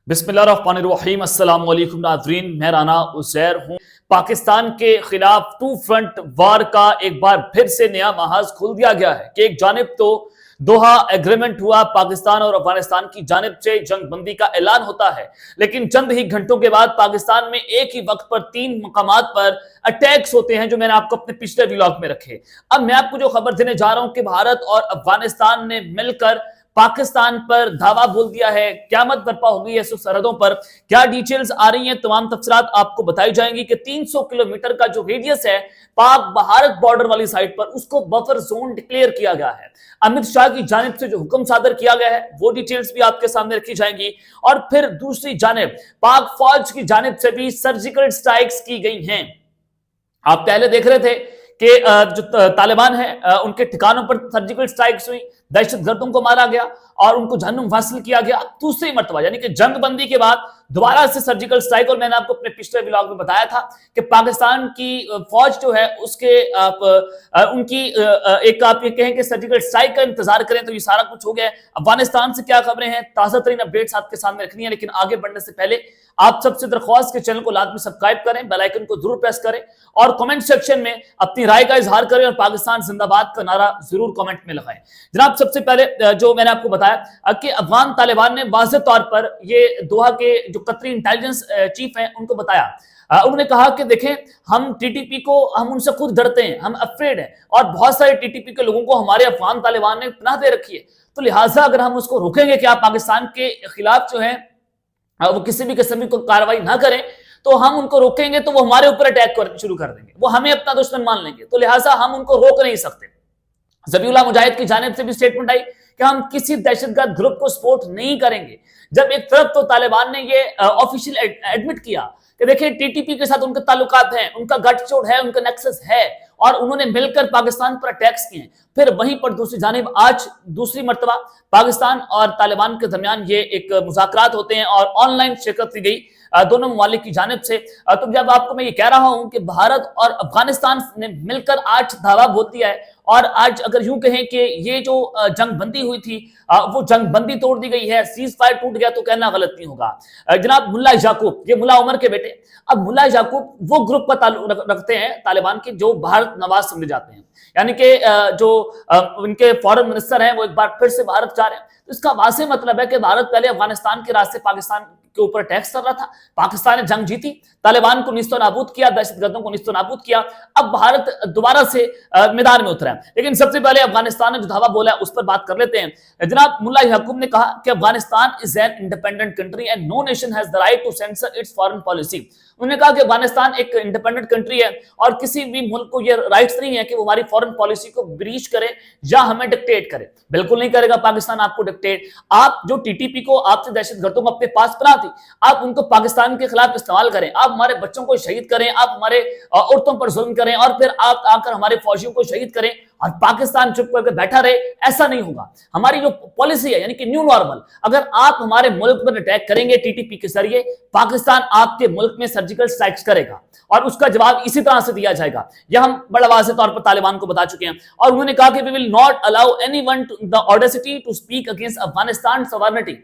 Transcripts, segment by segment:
بسم اللہ الرحمن الرحیم۔ السلام علیکم ناظرین، میں رانا عزیر ہوں۔ پاکستان کے خلاف ٹو فرنٹ وار کا ایک بار پھر سے نیا محاذ کھول دیا گیا ہے کہ ایک جانب تو دوحہ ایگریمنٹ ہوا، پاکستان اور افغانستان کی جانب سے جنگ بندی کا اعلان ہوتا ہے، لیکن چند ہی گھنٹوں کے بعد پاکستان میں ایک ہی وقت پر 3 مقامات پر اٹیکس ہوتے ہیں جو میں نے آپ کو اپنے پچھلے ویلاگ میں رکھے۔ اب میں آپ کو جو خبر دینے جا رہا ہوں کہ بھارت اور افغانستان نے مل کر پاکستان پر دھاوا بول دیا ہے، قیامت برپا ہو گئی ہے سرحدوں پر۔ کیا ڈیٹیلز آ رہی ہیں، تمام تفصیلات آپ کو بتائی جائیں گی کہ 300 کلومیٹر کا جو ریڈیس ہے پاک بھارت بارڈر والی سائٹ پر، اس کو بفر زون ڈکلیئر کیا گیا ہے۔ امت شاہ کی جانب سے جو حکم صادر کیا گیا ہے وہ ڈیٹیلز بھی آپ کے سامنے رکھی جائیں گی، اور پھر دوسری جانب پاک فوج کی جانب سے بھی سرجیکل سٹرائکس کی گئی ہیں۔ آپ پہلے دیکھ رہے تھے کہ جو طالبان ہیں ان کے ٹھکانوں پر سرجیکل سٹرائکس ہوئی، دہشت گردوں کو مارا گیا اور ان کو جہنم واصل کیا گیا۔ دوسری مرتبہ یعنی کہ جنگ بندی کے بعد دوبارہ سے سرجیکل سٹرائک، اور میں نے آپ کو اپنے پچھلے ولاگ میں بتایا تھا کہ پاکستان کی فوج جو ہے اس کے ان کی ایک آپ یہ کہیں کہ سرجیکل سٹرائک کا انتظار کریں تو یہ سارا کچھ ہو گیا ہے۔ افغانستان سے کیا خبریں ہیں، تازہ ترین اپڈیٹس آپ کے سامنے رکھنی ہے، لیکن آگے بڑھنے سے پہلے آپ سب سے درخواست کے چینل کو لازمی سبسکرائب کریں، بیل آئیکن کو ضرور پریس کریں اور کمنٹ سیکشن میں اپنی رائے کا اظہار کریں اور پاکستان زندہ باد کا نعرہ ضرور کمنٹ میں لگائیں۔ جناب سب سے پہلے جو میں نے آپ کو بتایا کہ افغان طالبان نے واضح طور پر یہ دوحہ کے جو قطری انٹیلیجنس چیف ہیں ان کو بتایا، انہوں نے کہا کہ دیکھیں ہم ٹی ٹی پی کو ہم ان سے خود ڈرتے ہیں، ہم افریڈ ہیں، اور بہت سارے ٹی ٹی پی کے لوگوں کو ہمارے افغان طالبان نے پناہ دے رکھی ہے، تو لہٰذا اگر ہم اس کو روکیں گے کہ آپ پاکستان کے خلاف جو ہے وہ کسی بھی قسم کی کارروائی نہ کریں، تو ہم ان کو روکیں گے تو وہ ہمارے اوپر اٹیک شروع کر دیں گے، وہ ہمیں اپنا دشمن مان لیں گے، تو لہٰذا ہم ان کو روک نہیں سکتے۔ ذبیح اللہ مجاہد کی جانب سے بھی سٹیٹمنٹ آئی کہ ہم کسی دہشت گرد گروپ کو سپورٹ نہیں کریں گے۔ جب ایک طرف تو طالبان نے یہ آفیشیل ایڈمٹ کیا کہ دیکھیں ٹی ٹی پی کے ساتھ ان کے تعلقات ہیں، ان کا گٹھ جوڑ ہے، ان کا نیکسس ہے، اور انہوں نے مل کر پاکستان پر اٹیکس کیے ہیں، پھر وہیں پر دوسری جانب آج دوسری مرتبہ پاکستان اور طالبان کے درمیان یہ ایک مذاکرات ہوتے ہیں اور آن لائن شرکت کی گئی دونوں ممالک کی جانب سے۔ تو جب آپ کو میں یہ کہہ رہا ہوں کہ بھارت اور افغانستان نے مل کر آج دھاوا بول دیا ہے، اور آج اگر یوں کہیں کہ یہ جو جنگ بندی ہوئی تھی وہ جنگ بندی توڑ دی گئی ہے، سیز فائر ٹوٹ گیا، تو کہنا غلط نہیں ہوگا۔ جناب ملا یعقوب، یہ ملا عمر کے بیٹے، اب ملا یعقوب وہ گروپ کا تعلق رکھتے ہیں طالبان کے جو بھارت نواز سمجھے جاتے ہیں، یعنی کہ جو ان کے فورن منسٹر ہیں وہ ایک بار پھر سے بھارت جا رہے ہیں۔ تو اس کا واضح مطلب ہے کہ بھارت پہلے افغانستان کے راستے پاکستان کے اوپر ٹیکس کر رہا تھا، پاکستان نے جنگ جیتی، طالبان کو نیست و نابود کیا، دہشت گردوں کو نیست و نابود کیا، اب بھارت دوبارہ سے میدان میں اترا ہے۔ لیکن سب سے پہلے افغانستان نے جو دھاوا بولا ہے اس پر بات کر لیتے ہیں۔ جناب ملا یعقوب نے کہا کہ Afghanistan is an independent country and no nation has the right to censor its foreign policy. انہوں نے کہا کہ افغانستان ایک انڈیپینڈنٹ کنٹری ہے اور کسی بھی ملک کو یہ رائٹس نہیں ہے کہ وہ ہماری فارن پالیسی کو بریچ کرے یا ہمیں ڈکٹیٹ کرے۔ بالکل نہیں کرے گا پاکستان آپ کو ڈکٹیٹ۔ آپ جو ٹی ٹی پی کو آپ سے دہشت گردوں کو اپنے پاس پناہ تھی، آپ ان کو پاکستان کے خلاف استعمال کریں، آپ ہمارے بچوں کو شہید کریں، آپ ہمارے عورتوں پر ظلم کریں، اور پھر آپ آ کر ہمارے فوجیوں کو شہید کریں اور پاکستان چپ کر کے بیٹھا رہے، ایسا نہیں ہوگا۔ ہماری جو پالیسی ہے یعنی کہ نیو نارمل، اگر آپ ہمارے ملک پر اٹیک کریں گے ٹی ٹی پی کے ذریعے، پاکستان آپ کے ملک میں سرجیکل سٹرائکس کرے گا اور اس کا جواب اسی طرح سے دیا جائے گا۔ یہ ہم بڑا واضح طور پر طالبان کو بتا چکے ہیں، اور انہوں نے کہا کہ we will not allow anyone the audacity to speak against Afghanistan sovereignty۔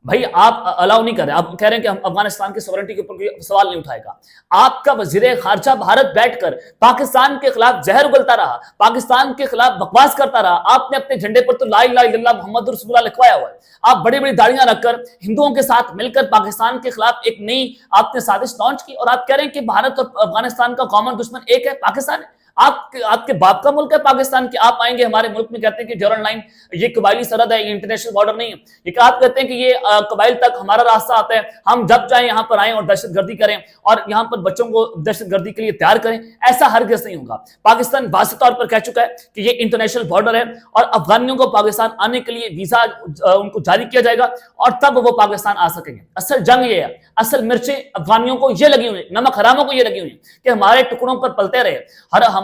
بھائی آپ الاؤ نہیں کر رہے، آپ کہہ رہے ہیں کہ ہم افغانستان کی سوورنٹی کے اوپر کوئی سوال نہیں اٹھائے گا۔ آپ کا وزیر خارجہ بھارت بیٹھ کر پاکستان کے خلاف زہر اگلتا رہا، پاکستان کے خلاف بکواس کرتا رہا، آپ نے اپنے جھنڈے پر تو لا الہ الا اللہ محمد رسول اللہ لکھوایا ہوا ہے، آپ بڑی بڑی داڑیاں رکھ کر ہندوؤں کے ساتھ مل کر پاکستان کے خلاف ایک نئی آپ نے سازش لانچ کی، اور آپ کہہ رہے ہیں کہ بھارت اور افغانستان کا کامن دشمن ایک ہے، پاکستان ہے۔ آپ کے باپ کا ملک ہے پاکستان کے، آپ آئیں گے ہمارے ملک میں کہتے ہیں کہ جورن لائن یہ قبائلی سرحد ہے، یہ انٹرنیشنل بارڈر نہیں ہے، یہ آپ کہتے ہیں کہ یہ قبائل تک ہمارا راستہ آتا ہے، ہم جب چاہیں یہاں پر آئیں اور دہشت گردی کریں اور یہاں پر بچوں کو دہشت گردی کے لیے تیار کریں، ایسا ہرگز نہیں ہوگا۔ پاکستان واضح طور پر کہہ چکا ہے کہ یہ انٹرنیشنل بارڈر ہے اور افغانیوں کو پاکستان آنے کے لیے ویزا ان کو جاری کیا جائے گا اور تب وہ پاکستان آ سکیں گے۔ اصل جنگ یہ ہے، اصل مرچیں افغانیوں کو یہ لگی ہوئی ہیں، نمک حراموں کو یہ لگی ہوئی ہیں کہ ہمارے ٹکڑوں پر پلتے رہے،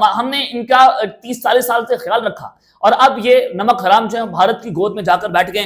ہم نے ان کا 30-40 سال سے خیال رکھا، اور اب یہ نمک حرام جو ہے بھارت کی گود میں جا کر بیٹھ گئے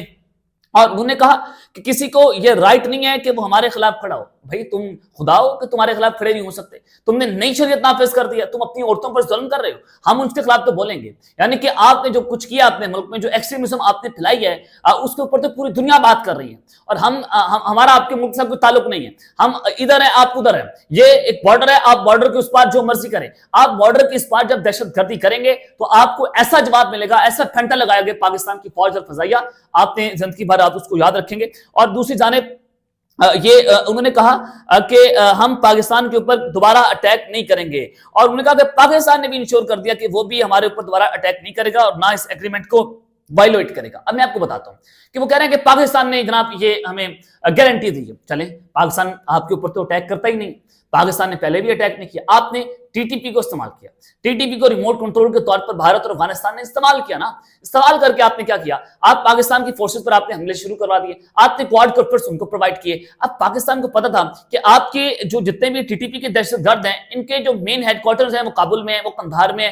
اور انہوں نے کہا کہ کسی کو یہ رائٹ نہیں ہے کہ وہ ہمارے خلاف کھڑا ہو. بھائی تم خدا ہو کہ تمہارے خلاف کھڑے نہیں ہو سکتے؟ تم نے نئی شریعت نافذ کر دیا, تم اپنی عورتوں پر ظلم کر رہے ہو, ہم ان کے خلاف تو بولیں گے. یعنی کہ آپ نے جو کچھ کیا اپنے ملک میں, جو ایکسٹریمزم آپ نے پھیلائی ہے, اس کے اوپر تو پوری دنیا بات کر رہی ہے, اور ہمارا آپ کے ملک سے کوئی تعلق نہیں ہے. ہم ادھر ہیں, آپ ادھر ہیں, یہ ایک بارڈر ہے, آپ بارڈر کے اس پار جو مرضی کریں. آپ بارڈر کے اس پار جب دہشت گردی کریں گے تو آپ کو ایسا جواب ملے گا, ایسا پھنٹا لگائے گا پاکستان کی فوج اور فضائیہ, آپ نے زندگی بھر آپ اس کو یاد رکھیں گے. اور دوسری جانب یہ انہوں نے کہا کہ ہم پاکستان کے اوپر دوبارہ اٹیک نہیں کریں گے, اور انہوں نے کہا کہ پاکستان نے بھی انشور کر دیا کہ وہ بھی ہمارے اوپر دوبارہ اٹیک نہیں کرے گا اور نہ اس ایگریمنٹ کو وائلویٹ کرے گا. اب میں آپ کو بتاتا ہوں کہ وہ کہہ رہے ہیں کہ پاکستان نے جناب یہ ہمیں گارنٹی دی ہے. چلیں, پاکستان آپ کے اوپر تو اٹیک کرتا ہی نہیں, پاکستان نے پہلے بھی اٹیک نہیں کیا, آپ نے ٹی ٹی پی کو استعمال کیا, ٹی ٹی پی کو ریموٹ کنٹرول کے طور پر بھارت اور افغانستان نے استعمال کیا نا. استعمال کر کے آپ نے کیا کیا, آپ پاکستان کی فورسز پر آپ نے حملے شروع کروا دیے, آپ نے کوارڈ کاپٹرز ان کو پرووائڈ کیے. اب پاکستان کو پتا تھا کہ آپ کے جو جتنے بھی ٹی ٹی پی کے دہشت گرد ہیں, ان کے جو مین ہیڈ کوارٹرز ہیں وہ کابل میں, وہ قندھار میں,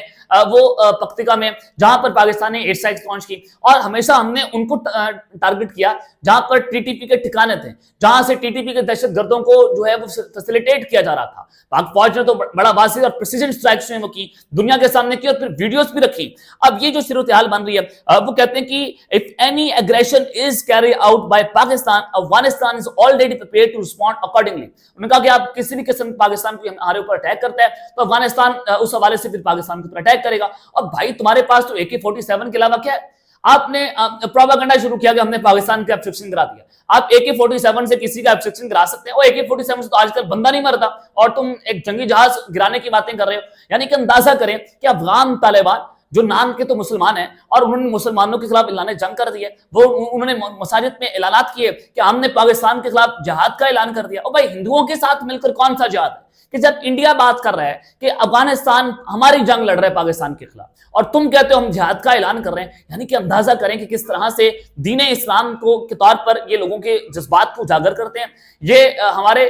وہ پکتیکا میں, جہاں پر پاکستان نے ایئر اسٹرائکس لانچ کی, اور ہمیشہ ہم نے ان کو ٹارگٹ کیا جہاں پر ٹی ٹی پی کے ٹھکانے تھے, جہاں سے ٹی ٹی پی کے دہشت گردوں کو جو ہے وہ فیسیلیٹیٹ کیا جا رہا تھا. پاک فوج نے تو بڑا واضح اور پریسیجن اسٹرائکس وہ کی, دنیا کے سامنے کی, اور پھر ویڈیوز بھی رکھی. اب یہ جو صورتحال بن رہی ہے, وہ کہتے ہیں کہ if any aggression is carried out by Pakistan, Afghanistan is already prepared to respond accordingly. انہوں نے کہا کہ آپ کسی بھی قسم پاکستان کو ہمارے اوپر اٹیک کرتا ہے تو افغانستان اس حوالے سے پھر پاکستان کے اوپر اٹیک کرے گا. اور بھائی تمہارے پاس تو AK-47 کے علاوہ کیا ہے؟ آپ نے پروپیگنڈا شروع کیا کہ ہم نے پاکستان کا ابسٹرکشن کرا دیا. آپ AK-47 سے کسی کا ابسٹرکشن کرا سکتے ہیں, اور AK-47 سے تو آج کل بندہ نہیں مرتا, اور تم ایک جنگی جہاز گرانے کی باتیں کر رہے ہو. یعنی کہ اندازہ کریں کہ افغان طالبان جو نام کے تو مسلمان ہیں, اور انہوں نے مسلمانوں کے خلاف اعلان جنگ کر دیا, وہ انہوں نے مساجد میں اعلانات کیے کہ ہم نے پاکستان کے خلاف جہاد کا اعلان کر دیا. اور بھائی ہندوؤں کے ساتھ مل کر کون سا جہاد ہے کہ جب انڈیا بات کر رہا ہے کہ افغانستان ہماری جنگ لڑ رہا ہے پاکستان کے خلاف, اور تم کہتے ہو ہم جہاد کا اعلان کر رہے ہیں. یعنی کہ اندازہ کریں کہ کس طرح سے دین اسلام کو کے طور پر یہ لوگوں کے جذبات کو اجاگر کرتے ہیں. یہ ہمارے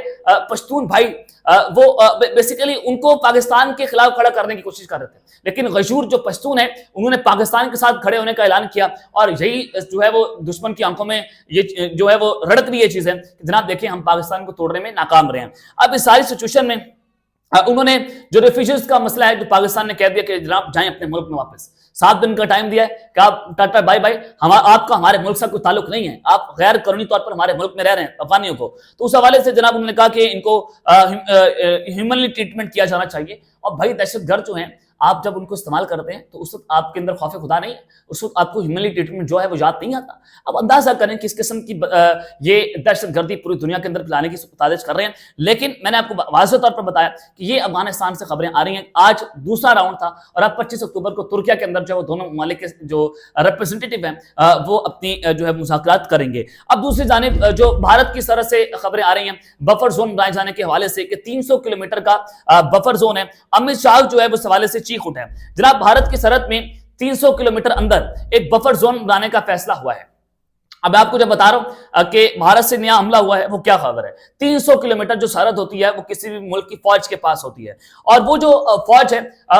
پشتون بھائی وہ بیسیکلی ان کو پاکستان کے خلاف کھڑا کرنے کی کوشش کر رہے تھے, لیکن غشور جو پشتون ہیں انہوں نے پاکستان کے ساتھ کھڑے ہونے کا اعلان کیا, اور یہی جو ہے وہ دشمن کی آنکھوں میں یہ جو ہے وہ رڑک رہی ہے چیزیں کہ جناب دیکھیں ہم پاکستان کو توڑنے میں ناکام رہے ہیں. اب اس ساری سچویشن میں انہوں نے جو ریفیوجیز کا مسئلہ ہے, جو پاکستان نے کہہ دیا کہ جناب جائیں اپنے ملک میں واپس, 7 دن کا ٹائم دیا ہے کہ آپ ٹاٹا بائی بائی, آپ کا ہمارے ملک سے کوئی تعلق نہیں ہے, آپ غیر قانونی طور پر ہمارے ملک میں رہ رہے ہیں افغانیوں کو. تو اس حوالے سے جناب انہوں نے کہا کہ ان کو ہیومنلی ٹریٹمنٹ کیا جانا چاہیے. اور بھائی دہشت گرد جو ہیں آپ جب ان کو استعمال کرتے ہیں تو اس وقت آپ کے اندر خوف خدا نہیں ہے, اس وقت آپ کو ہیومنلی ٹریٹمنٹ جو ہے وہ یاد نہیں آتا. اب اندازہ کریں کس قسم کی یہ دہشت گردی پوری دنیا کے اندر پھیلانے کی سازش کر رہے ہیں. لیکن میں نے آپ کو واضح طور پر بتایا کہ یہ افغانستان سے خبریں آ رہی ہیں. آج دوسرا راؤنڈ تھا, اور اب 25 اکتوبر کو ترکیہ کے اندر جو ہے دونوں ممالک کے جو ریپرزنٹیٹیو ہیں وہ اپنی جو ہے مذاکرات کریں گے. اب دوسری جانب جو بھارت کی سرحد سے خبریں آ رہی ہیں بفر زون بنائے جانے کے حوالے سے کہ 300 کلومیٹر کا بفر زون ہے. امت شاہ جو ہے وہ اس حوالے سے چیخ اٹھا ہے. جناب بھارت کی سرحد میں 300 کلومیٹر اندر ایک بفر زون بنانے کا فیصلہ ہوا ہے. اب آپ کو جب بتا رہا ہوں کہ بھارت سے نیا حملہ ہوا ہے وہ کیا خبر ہے. 300 کلومیٹر جو سرحد ہوتی ہے وہ کسی بھی ملک کی فوج کے پاس ہوتی ہے, اور وہ جو فوج ہے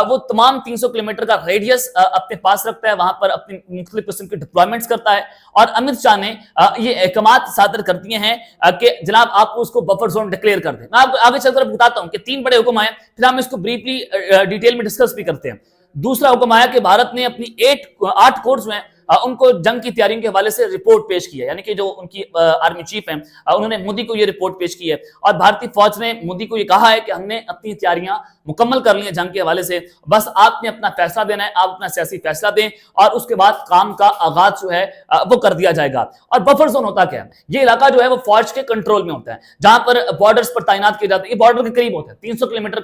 وہ تمام 300 کلومیٹر کا ریڈیس اپنے پاس رکھتا ہے, وہاں پر اپنی مختلف قسم کے ڈپلوائمنٹس کرتا ہے. اور امت شاہ نے یہ احکامات صادر کر دیے ہیں کہ جناب آپ کو اس کو بفر زون ڈکلیئر کر دیں. میں آپ کو آگے چل کر بتاتا ہوں کہ 3 بڑے حکم آئے, پھر ہم اس کو بریفلی ڈیٹیل میں ڈسکس بھی کرتے ہیں. دوسرا حکم آیا کہ بھارت نے اپنی 8 کورس میں ان کو جنگ کی تیاریوں کے حوالے سے رپورٹ پیش کی ہے. یعنی کہ جو ان کی آرمی چیف ہیں انہوں نے مودی کو یہ رپورٹ پیش کی ہے, اور بھارتی فوج نے مودی کو یہ کہا ہے کہ ہم نے اپنی تیاریاں مکمل کر لی ہیں جنگ کے حوالے سے, بس آپ نے اپنا فیصلہ دینا ہے, آپ اپنا سیاسی فیصلہ دیں, اور اس کے بعد کام کا آغاز جو ہے وہ کر دیا جائے گا. اور بفر زون ہوتا کیا ہے؟ یہ علاقہ جو ہے وہ فوج کے کنٹرول میں ہوتا ہے, جہاں پر بارڈرز پر تعینات کیے جاتے ہیں. یہ بارڈر کے قریب ہوتا ہے, 300 کلومیٹر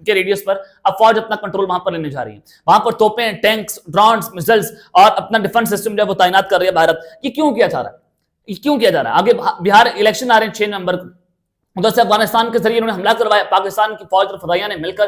کے ریڈیس پر اب فوج اپنا کنٹرول وہاں پر لینے جا رہی ہے. وہاں پر توپیں, ٹینکس, ڈرونز, میزائلز اور اپنا ڈیفنس سسٹم جو ہے وہ تعینات کر رہی ہے بھارت. یہ کیوں کیا جا رہا ہے؟ یہ کیوں کیا جا رہا ہے؟ آگے بہار الیکشن آ رہے ہیں 6 نومبر کو, ادھر سے افغانستان کے ذریعے انہوں نے حملہ کروایا, پاکستان کی فوج اور فضائیہ نے مل کر